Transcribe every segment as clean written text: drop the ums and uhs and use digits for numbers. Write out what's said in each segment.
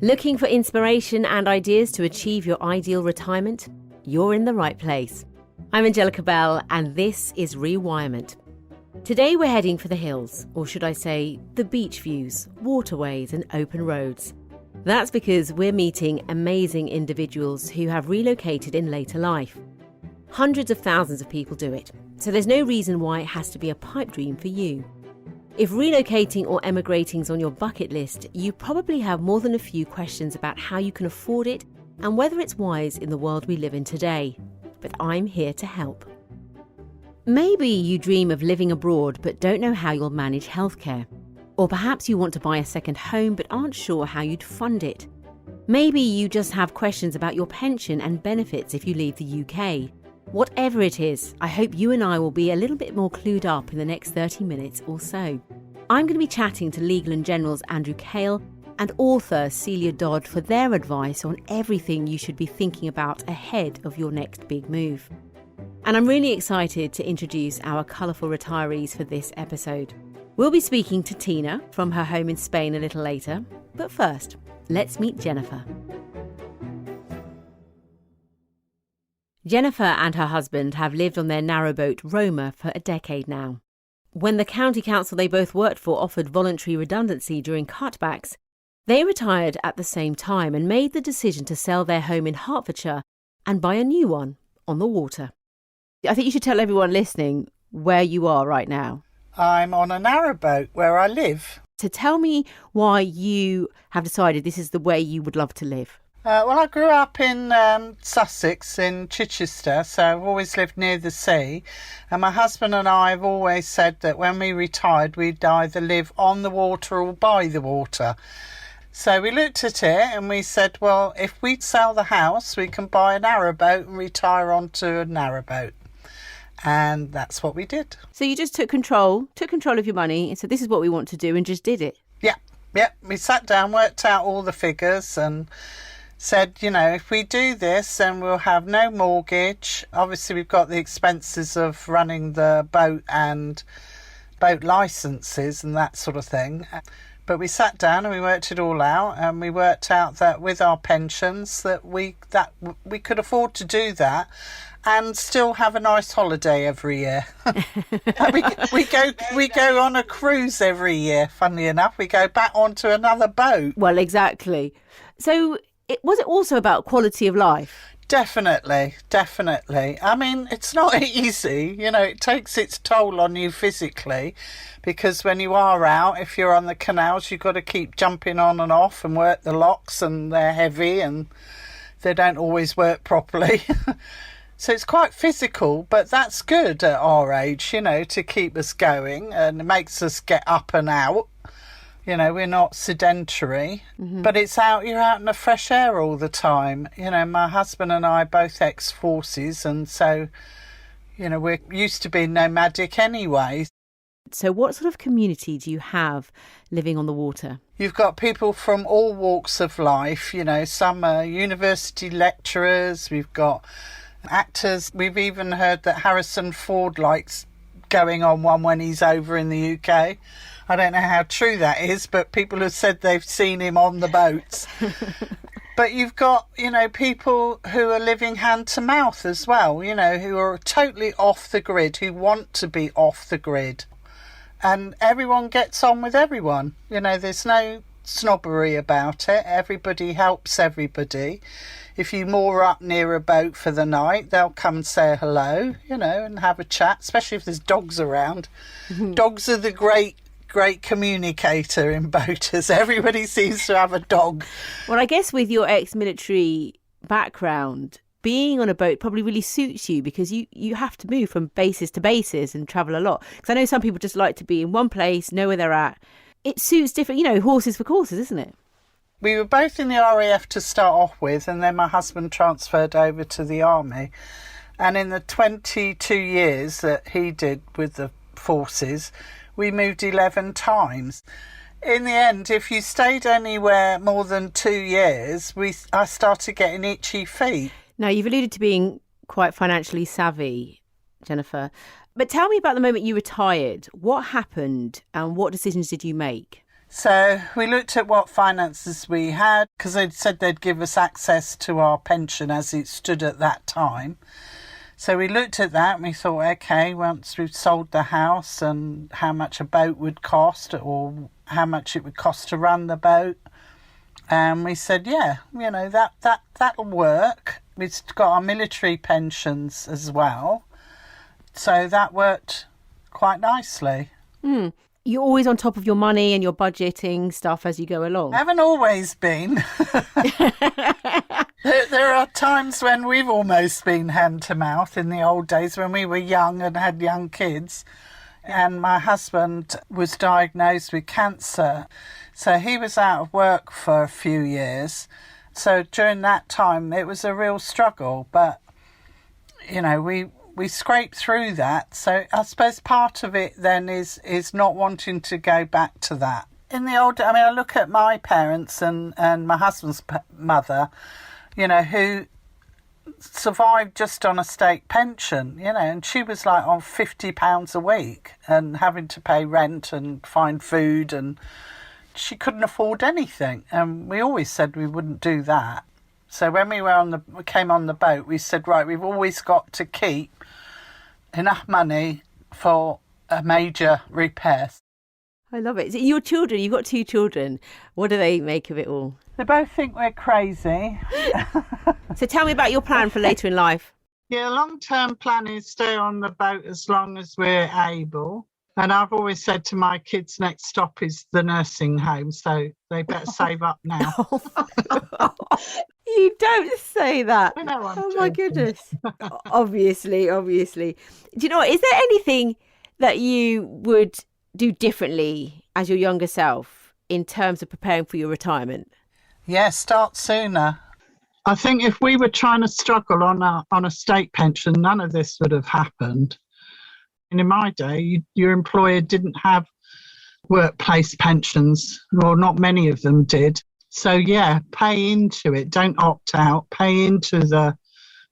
Looking for inspiration and ideas to achieve your ideal retirement? You're in the right place. I'm Angellica Bell, and this is Rewirement. Today we're heading for the hills, or should I say, the beach views, waterways and open roads. That's because we're meeting amazing individuals who have relocated in later life. Hundreds of thousands of people do it, so there's no reason why it has to be a pipe dream for you. If relocating or emigrating's on your bucket list, you probably have more than a few questions about how you can afford it and whether it's wise in the world we live in today. But I'm here to help. Maybe you dream of living abroad but don't know how you'll manage healthcare. Or perhaps you want to buy a second home but aren't sure how you'd fund it. Maybe you just have questions about your pension and benefits if you leave the UK. Whatever it is, I hope you and I will be a little bit more clued up in the next 30 minutes or so. I'm going to be chatting to Legal & General's Andrew Kale and author Celia Dodd for their advice on everything you should be thinking about ahead of your next big move. And I'm really excited to introduce our colourful retirees for this episode. We'll be speaking to Tina from her home in Spain a little later, but first, let's meet Jennifer. Jennifer and her husband have lived on their narrowboat Roma for a decade now. When the county council they both worked for offered voluntary redundancy during cutbacks, they retired at the same time and made the decision to sell their home in Hertfordshire and buy a new one on the water. I think you should tell everyone listening where you are right now. I'm on a narrowboat where I live. So tell me why you have decided this is the way you would love to live. Well, I grew up in Sussex, in Chichester, so I've always lived near the sea. And my husband and I have always said that when we retired, we'd either live on the water or by the water. So we looked at it and we said, well, if we sell the house, we can buy a narrowboat and retire onto a narrowboat. And that's what we did. So you just took control of your money and said, this is what we want to do, and just did it. Yeah. We sat down, worked out all the figures and said, if we do this, then we'll have no mortgage. Obviously, we've got the expenses of running the boat and boat licenses and that sort of thing. But we sat down and we worked it all out, and we worked out that with our pensions that we could afford to do that and still have a nice holiday every year. we go on a cruise every year, funnily enough. We go back onto another boat. Well, exactly. So was it also about quality of life? Definitely. I mean, it's not easy. It takes its toll on you physically, because when you are out, if you're on the canals, you've got to keep jumping on and off and work the locks, and they're heavy and they don't always work properly. So it's quite physical, but that's good at our age, to keep us going, and it makes us get up and out. We're not sedentary, but you're out in the fresh air all the time. My husband and I are both ex-forces, and so, we're used to being nomadic anyway. So what sort of community do you have living on the water? You've got people from all walks of life. Some are university lecturers, we've got actors. We've even heard that Harrison Ford likes going on one when he's over in the UK. I don't know how true that is, but people have said they've seen him on the boats. But you've got, people who are living hand to mouth as well, who are totally off the grid, who want to be off the grid. And everyone gets on with everyone. There's no snobbery about it. Everybody helps everybody. If you moor up near a boat for the night, they'll come and say hello, and have a chat, especially if there's dogs around. Dogs are the great communicator in boaters. Everybody seems to have a dog. Well, I guess with your ex-military background, being on a boat probably really suits you, because you have to move from bases to bases and travel a lot. Because I know some people just like to be in one place, know where they're at. It suits different, horses for courses, isn't it? We were both in the RAF to start off with, and then my husband transferred over to the army. And in the 22 years that he did with the forces, we moved 11 times. In the end, if you stayed anywhere more than 2 years, I started getting itchy feet. Now, you've alluded to being quite financially savvy, Jennifer. But tell me about the moment you retired. What happened and what decisions did you make? So we looked at what finances we had, because they'd said they'd give us access to our pension as it stood at that time. So we looked at that and we thought, okay, once we've sold the house and how much a boat would cost or how much it would cost to run the boat. And we said, yeah, that'll work. We've got our military pensions as well. So that worked quite nicely. You're always on top of your money and your budgeting stuff as you go along. I haven't always been. There are times when we've almost been hand to mouth in the old days when we were young and had young kids. And my husband was diagnosed with cancer. So he was out of work for a few years. So during that time, it was a real struggle. But, we scraped through that. So I suppose part of it then is not wanting to go back to that. In the old, I look at my parents and my husband's mother, who survived just on a state pension, and she was like on £50 a week and having to pay rent and find food, and she couldn't afford anything. And we always said we wouldn't do that. So when we came on the boat, we said, right, we've always got to keep enough money for a major repair. I love it. So your children, you've got 2 children. What do they make of it all? They both think we're crazy. So tell me about your plan for later in life. Yeah, long-term plan is stay on the boat as long as we're able. And I've always said to my kids, next stop is the nursing home, so they better save up now. You don't say that. I know, I'm oh joking. My goodness. Obviously. Do you know what? Is there anything that you would do differently as your younger self in terms of preparing for your retirement? Yeah, start sooner. I think if we were trying to struggle on a state pension, none of this would have happened. And in my day, your employer didn't have workplace pensions, or not many of them did. So, yeah, pay into it. Don't opt out. Pay into the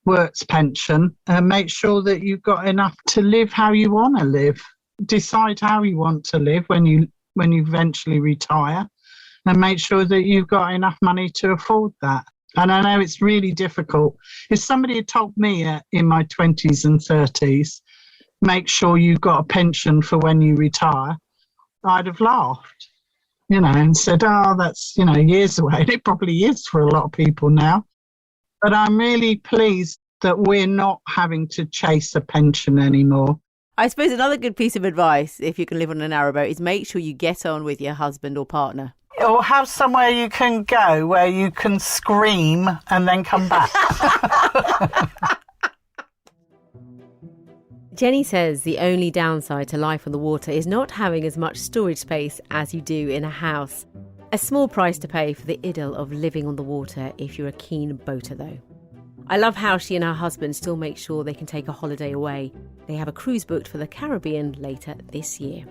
works pension and make sure that you've got enough to live how you want to live. Decide how you want to live when you eventually retire, and make sure that you've got enough money to afford that. And I know it's really difficult. If somebody had told me in my 20s and 30s, make sure you've got a pension for when you retire, I'd have laughed, and said, oh, that's, years away. And it probably is for a lot of people now. But I'm really pleased that we're not having to chase a pension anymore. I suppose another good piece of advice, if you can live on a narrowboat, is make sure you get on with your husband or partner. Or have somewhere you can go where you can scream and then come back. Jenny says the only downside to life on the water is not having as much storage space as you do in a house. A small price to pay for the idyll of living on the water if you're a keen boater, though. I love how she and her husband still make sure they can take a holiday away. They have a cruise booked for the Caribbean later this year.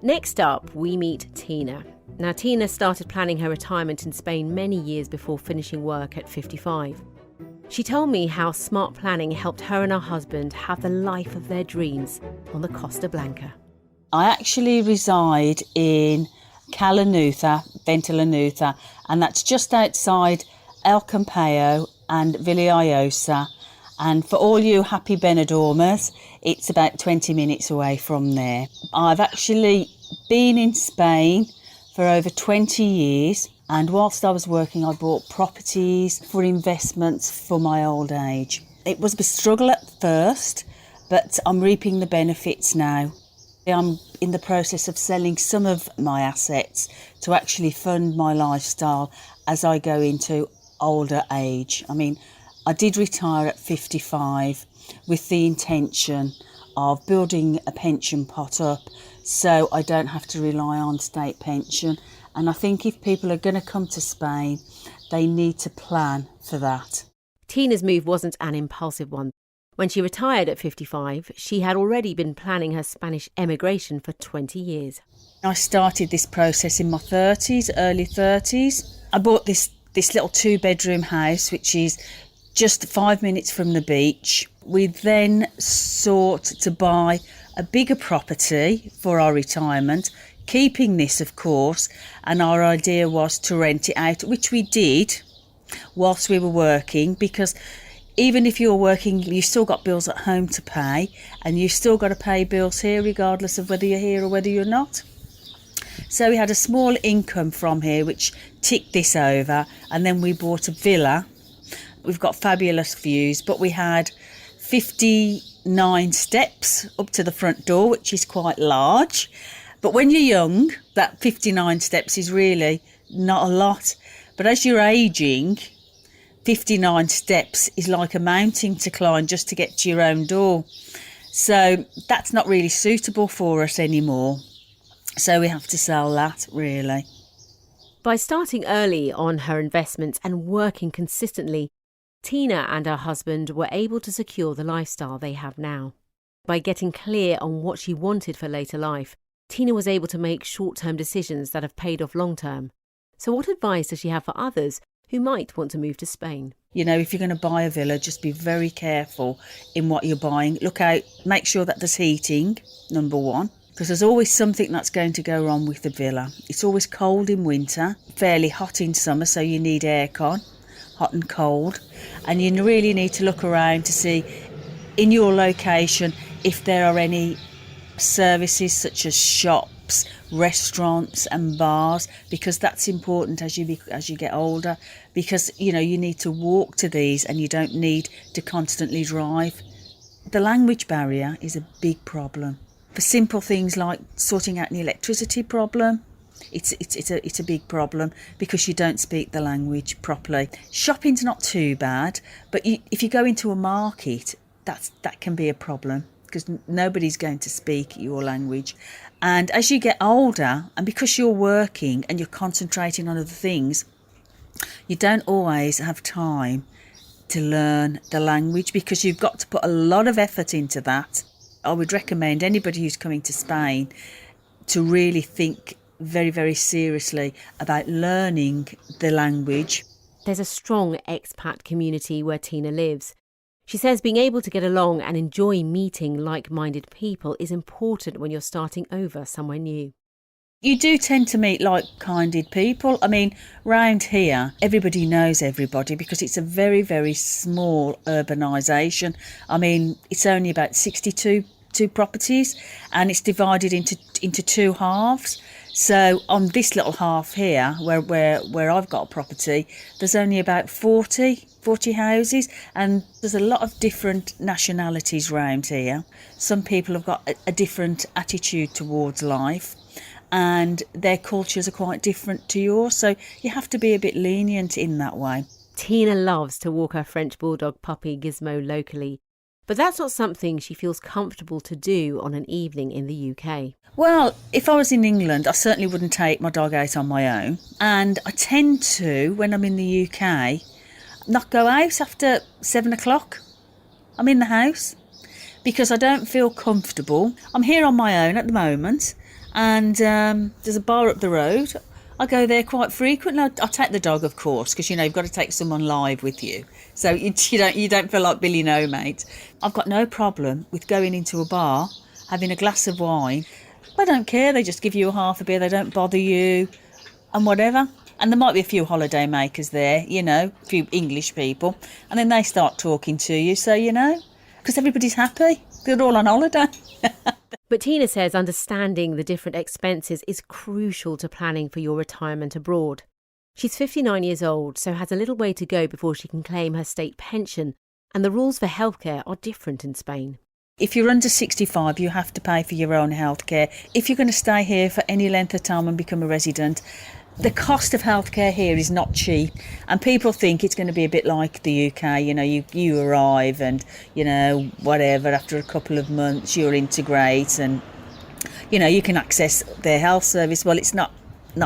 Next up, we meet Tina. Now, Tina started planning her retirement in Spain many years before finishing work at 55. She told me how smart planning helped her and her husband have the life of their dreams on the Costa Blanca. I actually reside in Calanutha, Ventilanutha, and that's just outside El Campello and Villariosa. And for all you happy Benidormers, it's about 20 minutes away from there. I've actually been in Spain for over 20 years. And whilst I was working, I bought properties for investments for my old age. It was a struggle at first, but I'm reaping the benefits now. I'm in the process of selling some of my assets to actually fund my lifestyle as I go into older age. I did retire at 55 with the intention of building a pension pot up so I don't have to rely on state pension. And I think if people are going to come to Spain, they need to plan for that. Tina's move wasn't an impulsive one. When she retired at 55, she had already been planning her Spanish emigration for 20 years. I started this process in my 30s, early 30s. I bought this little 2-bedroom house, which is just 5 minutes from the beach. We then sought to buy a bigger property for our retirement, keeping this, of course, and our idea was to rent it out, which we did whilst we were working, because even if you're working, you've still got bills at home to pay, and you've still got to pay bills here regardless of whether you're here or whether you're not. So we had a small income from here which ticked this over, and then we bought a villa. We've got fabulous views, but we had 59 steps up to the front door, which is quite large. But when you're young, that 59 steps is really not a lot. But as you're ageing, 59 steps is like a mountain to climb just to get to your own door. So that's not really suitable for us anymore. So we have to sell that, really. By starting early on her investments and working consistently, Tina and her husband were able to secure the lifestyle they have now. By getting clear on what she wanted for later life, Tina was able to make short-term decisions that have paid off long-term. So what advice does she have for others who might want to move to Spain? You know, if you're going to buy a villa, just be very careful in what you're buying. Look out, make sure that there's heating, number one, because there's always something that's going to go wrong with the villa. It's always cold in winter, fairly hot in summer, so you need aircon, hot and cold. And you really need to look around to see in your location if there are any services such as shops, restaurants and bars, because that's important as you get older, because you need to walk to these and you don't need to constantly drive. The language barrier is a big problem. For simple things like sorting out an electricity problem, it's a big problem because you don't speak the language properly. Shopping's not too bad, but if you go into a market, that can be a problem because nobody's going to speak your language. And as you get older, and because you're working and you're concentrating on other things, you don't always have time to learn the language because you've got to put a lot of effort into that. I would recommend anybody who's coming to Spain to really think very, very seriously about learning the language. There's a strong expat community where Tina lives. She says being able to get along and enjoy meeting like-minded people is important when you're starting over somewhere new. You do tend to meet like-minded people. I mean, round here, everybody knows everybody because it's a very, very small urbanisation. I mean, it's only about 62 properties and it's divided into two halves. So on this little half here, where I've got a property, there's only about 40 houses, and there's a lot of different nationalities round here. Some people have got a different attitude towards life, and their cultures are quite different to yours, so you have to be a bit lenient in that way. Tina loves to walk her French bulldog puppy Gizmo locally, but that's not something she feels comfortable to do on an evening in the UK. Well, if I was in England, I certainly wouldn't take my dog out on my own, and I tend to, when I'm in the UK, not go out after 7 o'clock. I'm in the house because I don't feel comfortable. I'm here on my own at the moment, and there's a bar up the road. I go there quite frequently. I take the dog, of course, because you've got to take someone live with you, so you don't feel like Billy No Mate. I've got no problem with going into a bar, having a glass of wine. I don't care. They just give you a half a beer. They don't bother you, and whatever. And there might be a few holiday makers there, a few English people. And then they start talking to you, so, because everybody's happy. They're all on holiday. But Tina says understanding the different expenses is crucial to planning for your retirement abroad. She's 59 years old, so has a little way to go before she can claim her state pension. And the rules for healthcare are different in Spain. If you're under 65, you have to pay for your own healthcare. If you're going to stay here for any length of time and become a resident, the cost of healthcare here is not cheap, and people think it's going to be a bit like the UK. You arrive and whatever, after a couple of months you'll integrate and you can access their health service. Well, it's not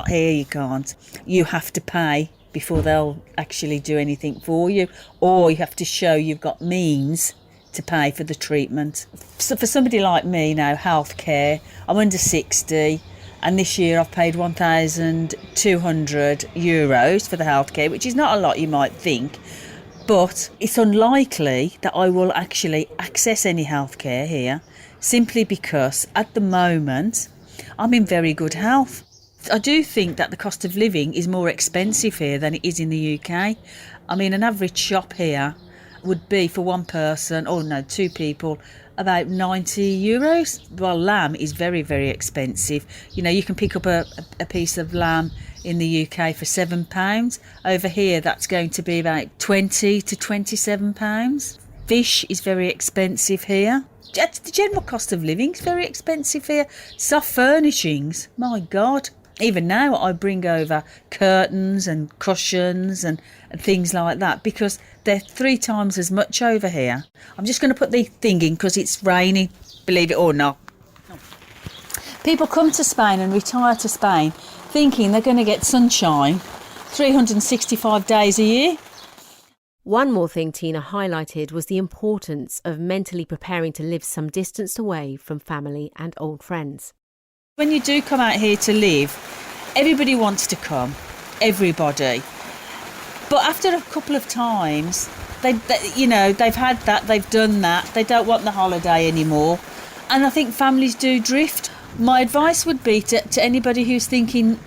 here. You can't. You have to pay before they'll actually do anything for you, or you have to show you've got means to pay for the treatment. So for somebody like me now, healthcare, I'm under 60. And this year I've paid €1,200 for the healthcare, which is not a lot, you might think. But it's unlikely that I will actually access any healthcare here, simply because at the moment I'm in very good health. I do think that the cost of living is more expensive here than it is in the UK. I mean, an average shop here would be for one person, or no, two people, about €90. Well, lamb is very, very expensive. You know, you can pick up a piece of lamb in the UK for £7. Over here, that's going to be about £20 to £27. Fish is very expensive here. The general cost of living is very expensive here. Soft furnishings, my God. Even now I bring over curtains and cushions and things like that because they're 3 times as much over here. I'm just going to put the thing in because it's raining, believe it or not. People come to Spain and retire to Spain thinking they're going to get sunshine 365 days a year. One more thing Tina highlighted was the importance of mentally preparing to live some distance away from family and old friends. When you do come out here to live, everybody wants to come, everybody. But after a couple of times, they've had that, they've done that, they don't want the holiday anymore. And I think families do drift. My advice would be to anybody who's thinking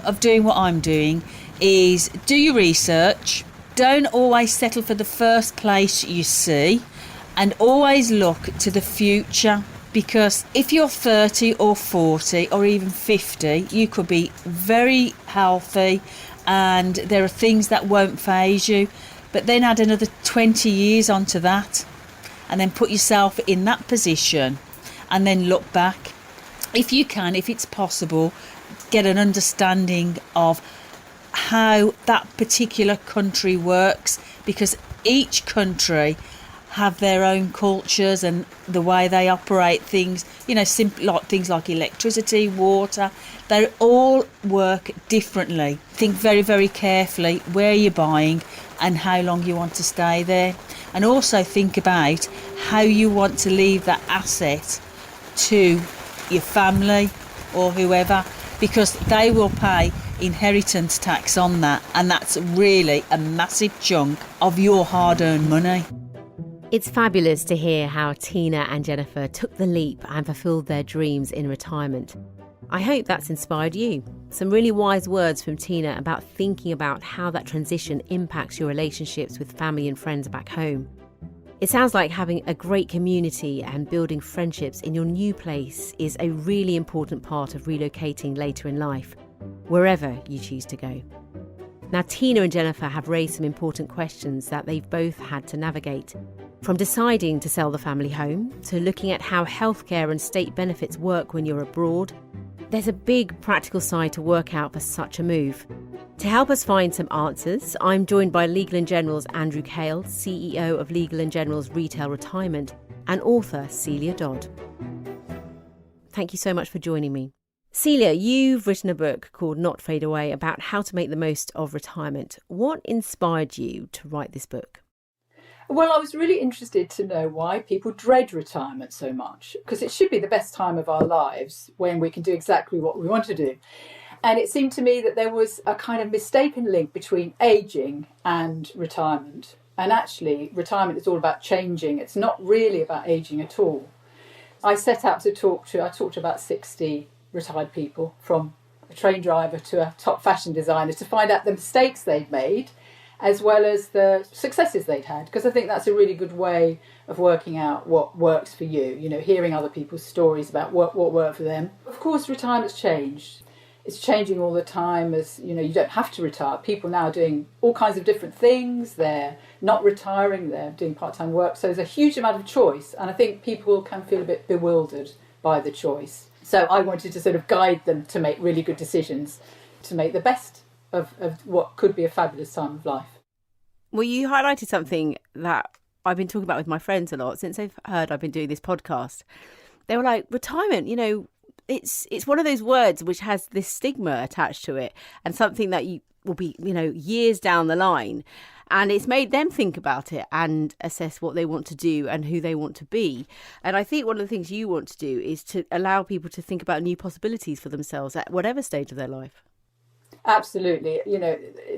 of doing what I'm doing is do your research. Don't always settle for the first place you see and always look to the future. Because if you're 30 or 40 or even 50, you could be very healthy and there are things that won't faze you. But then add another 20 years onto that and then put yourself in that position and then look back. If you can, if it's possible, get an understanding of how that particular country works, because each country have their own cultures and the way they operate things, like things like electricity, water, they all work differently. Think very, very carefully where you're buying and how long you want to stay there. And also think about how you want to leave that asset to your family or whoever, because they will pay inheritance tax on that, and that's really a massive chunk of your hard-earned money. It's fabulous to hear how Tina and Jennifer took the leap and fulfilled their dreams in retirement. I hope that's inspired you. Some really wise words from Tina about thinking about how that transition impacts your relationships with family and friends back home. It sounds like having a great community and building friendships in your new place is a really important part of relocating later in life, wherever you choose to go. Now, Tina and Jennifer have raised some important questions that they've both had to navigate. From deciding to sell the family home, to looking at how healthcare and state benefits work when you're abroad, there's a big practical side to work out for such a move. To help us find some answers, I'm joined by Legal & General's Andrew Cale, CEO of Legal & General's Retail Retirement, and author Celia Dodd. Thank you so much for joining me. Celia, you've written a book called Not Fade Away about how to make the most of retirement. What inspired you to write this book? Well, I was really interested to know why people dread retirement so much, because it should be the best time of our lives when we can do exactly what we want to do. And it seemed to me that there was a kind of mistaken link between ageing and retirement. And actually, retirement is all about changing. It's not really about ageing at all. I set out to talk to about 60 retired people, from a train driver to a top fashion designer, to find out the mistakes they'd made as well as the successes they'd had, because I think that's a really good way of working out what works for you, hearing other people's stories about what worked for them. Of course, retirement's changed. It's changing all the time, as you don't have to retire. People now are doing all kinds of different things. They're not retiring, they're doing part-time work. So there's a huge amount of choice, and I think people can feel a bit bewildered by the choice. So I wanted to sort of guide them to make really good decisions, to make the best of what could be a fabulous time of life. Well, you highlighted something that I've been talking about with my friends a lot since they've heard I've been doing this podcast. They were like, retirement, it's one of those words which has this stigma attached to it, and something that you will be, years down the line. And it's made them think about it and assess what they want to do and who they want to be. And I think one of the things you want to do is to allow people to think about new possibilities for themselves at whatever stage of their life. Absolutely.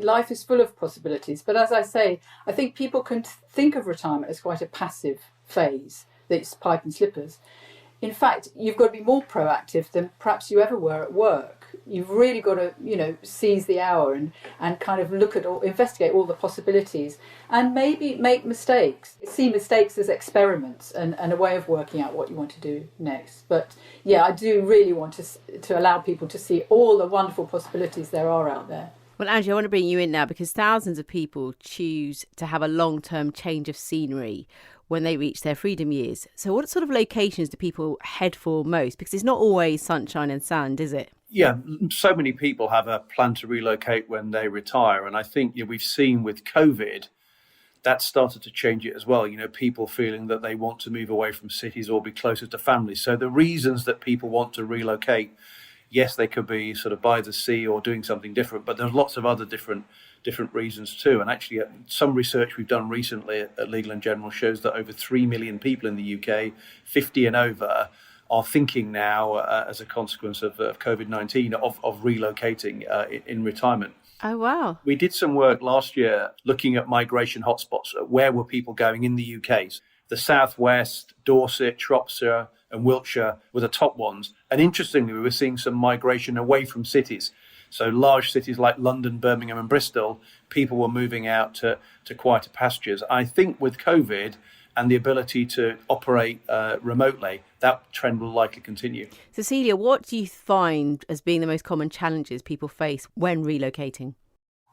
Life is full of possibilities. But as I say, I think people can think of retirement as quite a passive phase. It's pipe and slippers. in fact, you've got to be more proactive than perhaps you ever were at work. You've really got to, seize the hour and kind of look at or investigate all the possibilities and maybe make mistakes. See mistakes as experiments and a way of working out what you want to do next. But yeah, I do really want to allow people to see all the wonderful possibilities there are out there. Well, Angie, I want to bring you in now because thousands of people choose to have a long-term change of scenery when they reach their freedom years. So what sort of locations do people head for most? Because it's not always sunshine and sand, is it? Yeah, so many people have a plan to relocate when they retire. And I think we've seen with COVID, that started to change it as well. People feeling that they want to move away from cities or be closer to families. So the reasons that people want to relocate, yes, they could be sort of by the sea or doing something different, but there's lots of other different reasons too. And actually, some research we've done recently at Legal & General shows that over 3 million people in the UK, 50 and over, are thinking now, as a consequence of COVID-19, of relocating in retirement. Oh, wow. We did some work last year looking at migration hotspots. Where were people going in the UK? The Southwest, Dorset, Shropshire and Wiltshire were the top ones. And interestingly, we were seeing some migration away from cities. So large cities like London, Birmingham and Bristol, people were moving out to quieter pastures. I think with COVID and the ability to operate remotely, that trend will likely continue. Cecilia, what do you find as being the most common challenges people face when relocating?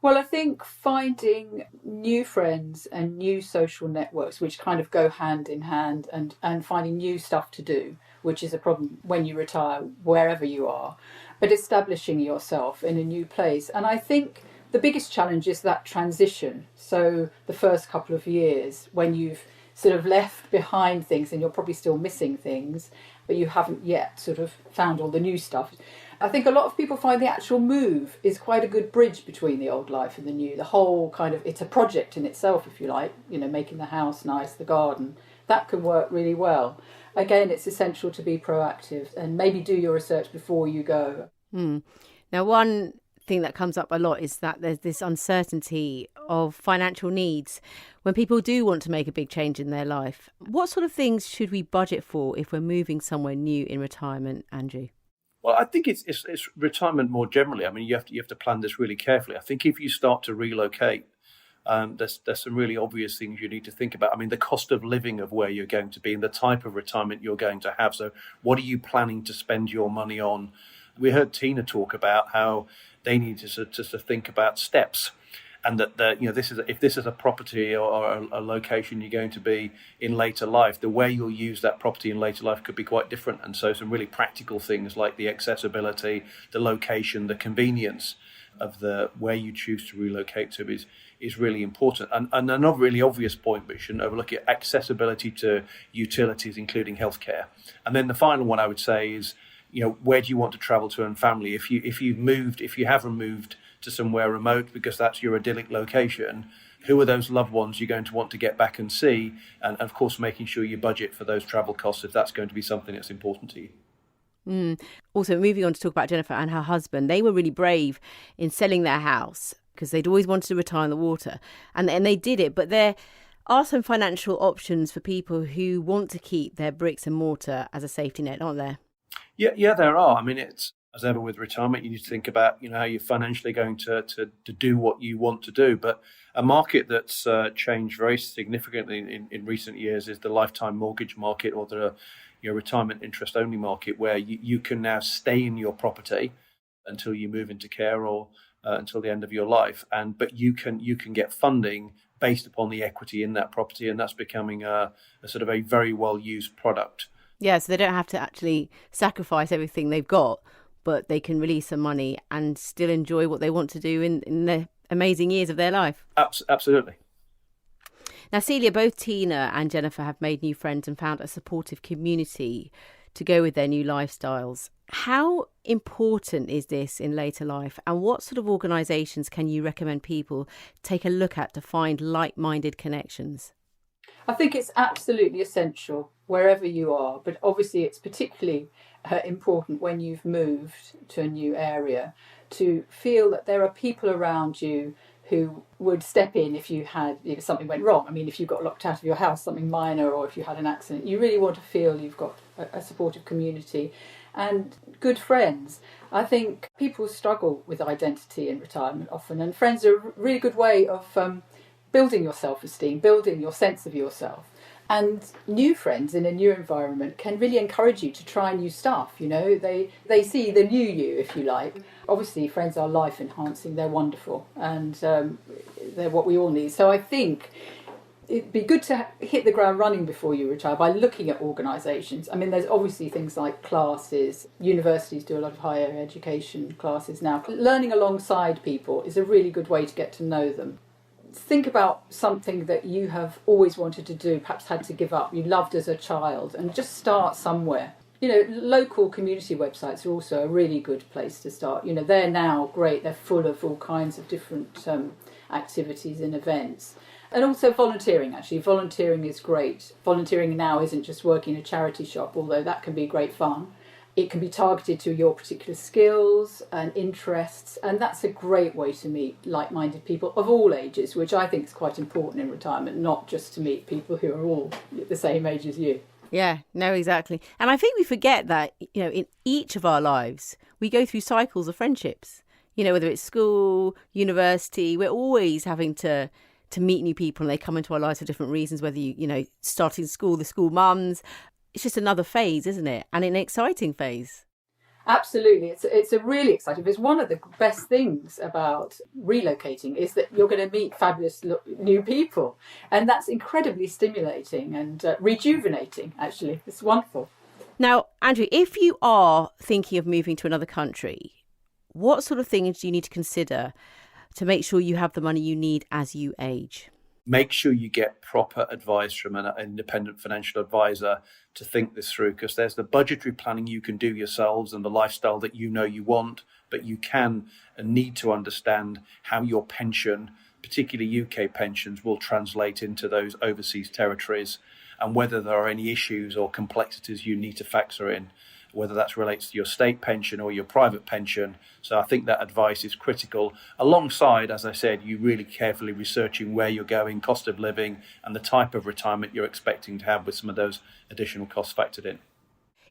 Well, I think finding new friends and new social networks, which kind of go hand in hand, and finding new stuff to do, which is a problem when you retire, wherever you are, but establishing yourself in a new place. And I think the biggest challenge is that transition. So the first couple of years when you've sort of left behind things and you're probably still missing things, but you haven't yet sort of found all the new stuff. I think a lot of people find the actual move is quite a good bridge between the old life and the new. The whole kind of, it's a project in itself, if you like, making the house nice, the garden, that can work really well. Again, it's essential to be proactive and maybe do your research before you go. Now, one thing that comes up a lot is that there's this uncertainty of financial needs when people do want to make a big change in their life. What sort of things should we budget for if we're moving somewhere new in retirement, Andrew? Well, I think it's retirement more generally. I mean, you have to plan this really carefully. I think if you start to relocate, there's some really obvious things you need to think about. I mean, the cost of living of where you're going to be and the type of retirement you're going to have. So what are you planning to spend your money on? We heard Tina talk about how they need to think about steps, and that if this is a property or a location you're going to be in later life, the way you'll use that property in later life could be quite different. And so some really practical things like the accessibility, the location, the convenience of the where you choose to relocate to is really important. And another really obvious point, but you shouldn't overlook it, accessibility to utilities, including healthcare. And then the final one I would say is, where do you want to travel to and family? If you haven't moved to somewhere remote because that's your idyllic location, who are those loved ones you're going to want to get back and see? And of course, making sure you budget for those travel costs if that's going to be something that's important to you. Also, moving on to talk about Jennifer and her husband, they were really brave in selling their house because they'd always wanted to retire on the water, and they did it. But there are some financial options for people who want to keep their bricks and mortar as a safety net, aren't there? Yeah, there are. I mean, it's as ever with retirement, you need to think about, how you're financially going to do what you want to do. But a market that's changed very significantly in recent years is the lifetime mortgage market, or the retirement interest only market, where you can now stay in your property until you move into care or until the end of your life. But you can get funding based upon the equity in that property, and that's becoming a sort of a very well used product. Yeah, so they don't have to actually sacrifice everything they've got, but they can release some money and still enjoy what they want to do in the amazing years of their life. Absolutely. Now, Celia, both Tina and Jennifer have made new friends and found a supportive community to go with their new lifestyles. How important is this in later life, and what sort of organisations can you recommend people take a look at to find like-minded connections? I think it's absolutely essential wherever you are, but obviously it's particularly important when you've moved to a new area to feel that there are people around you who would step in if you had something went wrong. I mean, if you got locked out of your house, something minor, or if you had an accident, you really want to feel you've got a supportive community and good friends. I think people struggle with identity in retirement often, and friends are a really good way of building your self-esteem, building your sense of yourself. And new friends in a new environment can really encourage you to try new stuff. They see the new you, if you like. Obviously, friends are life enhancing. They're wonderful, and they're what we all need. So I think it'd be good to hit the ground running before you retire by looking at organisations. I mean, there's obviously things like classes. Universities do a lot of higher education classes now. Learning alongside people is a really good way to get to know them. Think about something that you have always wanted to do, perhaps had to give up, you loved as a child, and just start somewhere. Local community websites are also a really good place to start. They're now great. They're full of all kinds of different activities and events. And also volunteering, actually. Volunteering is great. Volunteering now isn't just working in a charity shop, although that can be great fun. It can be targeted to your particular skills and interests, and that's a great way to meet like-minded people of all ages, which I think is quite important in retirement, not just to meet people who are all the same age as you. Yeah, no, exactly. And I think we forget that, in each of our lives, we go through cycles of friendships. Whether it's school, university, we're always having to meet new people, and they come into our lives for different reasons, whether starting school, the school mums. It's just another phase, isn't it? And an exciting phase. Absolutely. It's a really exciting. It's one of the best things about relocating is that you're going to meet fabulous new people. And that's incredibly stimulating and rejuvenating, actually. It's wonderful. Now, Andrew, if you are thinking of moving to another country, what sort of things do you need to consider to make sure you have the money you need as you age? Make sure you get proper advice from an independent financial advisor to think this through, because there's the budgetary planning you can do yourselves and the lifestyle that you want, but you can and need to understand how your pension, particularly UK pensions, will translate into those overseas territories, and whether there are any issues or complexities you need to factor in, whether that relates to your state pension or your private pension. So I think that advice is critical, alongside, as I said, you really carefully researching where you're going, cost of living, and the type of retirement you're expecting to have, with some of those additional costs factored in.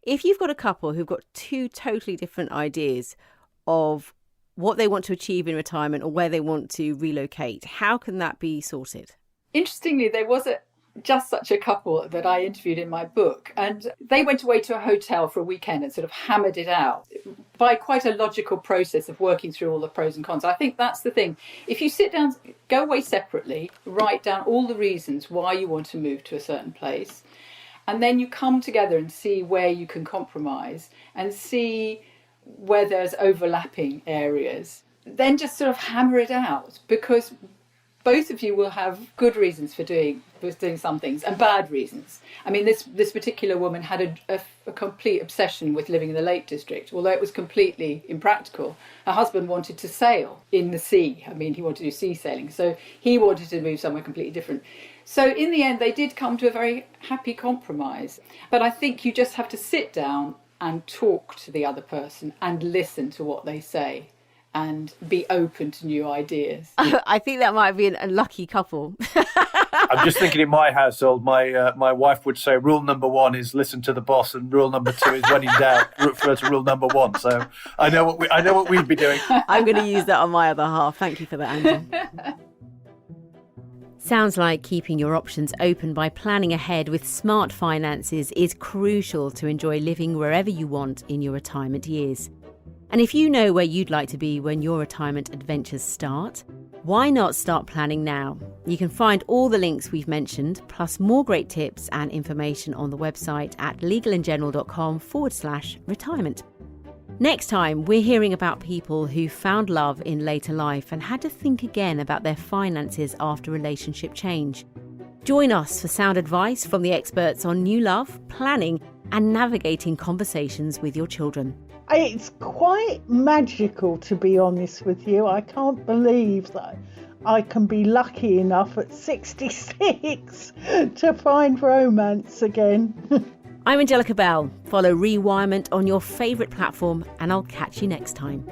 If you've got a couple who've got two totally different ideas of what they want to achieve in retirement or where they want to relocate, how can that be sorted? Interestingly, there was just such a couple that I interviewed in my book, and they went away to a hotel for a weekend and sort of hammered it out by quite a logical process of working through all the pros and cons. I think that's the thing. If you sit down, go away separately, write down all the reasons why you want to move to a certain place, and then you come together and see where you can compromise and see where there's overlapping areas, then just sort of hammer it out, because both of you will have good reasons for doing some things and bad reasons. I mean, this particular woman had a complete obsession with living in the Lake District, although it was completely impractical. Her husband wanted to sail in the sea. I mean, he wanted to do sea sailing, so he wanted to move somewhere completely different. So in the end, they did come to a very happy compromise. But I think you just have to sit down and talk to the other person and listen to what they say, and be open to new ideas. I think that might be a lucky couple. I'm just thinking in my household, my wife would say rule number 1 is listen to the boss, and rule number 2 is when in doubt, refer to rule number 1. So I know what we'd be doing. I'm going to use that on my other half. Thank you for that, Angie. Sounds like keeping your options open by planning ahead with smart finances is crucial to enjoy living wherever you want in your retirement years. And if you know where you'd like to be when your retirement adventures start, why not start planning now? You can find all the links we've mentioned, plus more great tips and information on the website at legalandgeneral.com/retirement. Next time, we're hearing about people who found love in later life and had to think again about their finances after relationship change. Join us for sound advice from the experts on new love, planning, and navigating conversations with your children. It's quite magical, to be honest with you. I can't believe that I can be lucky enough at 66 to find romance again. I'm Angellica Bell. Follow Rewirement on your favourite platform, and I'll catch you next time.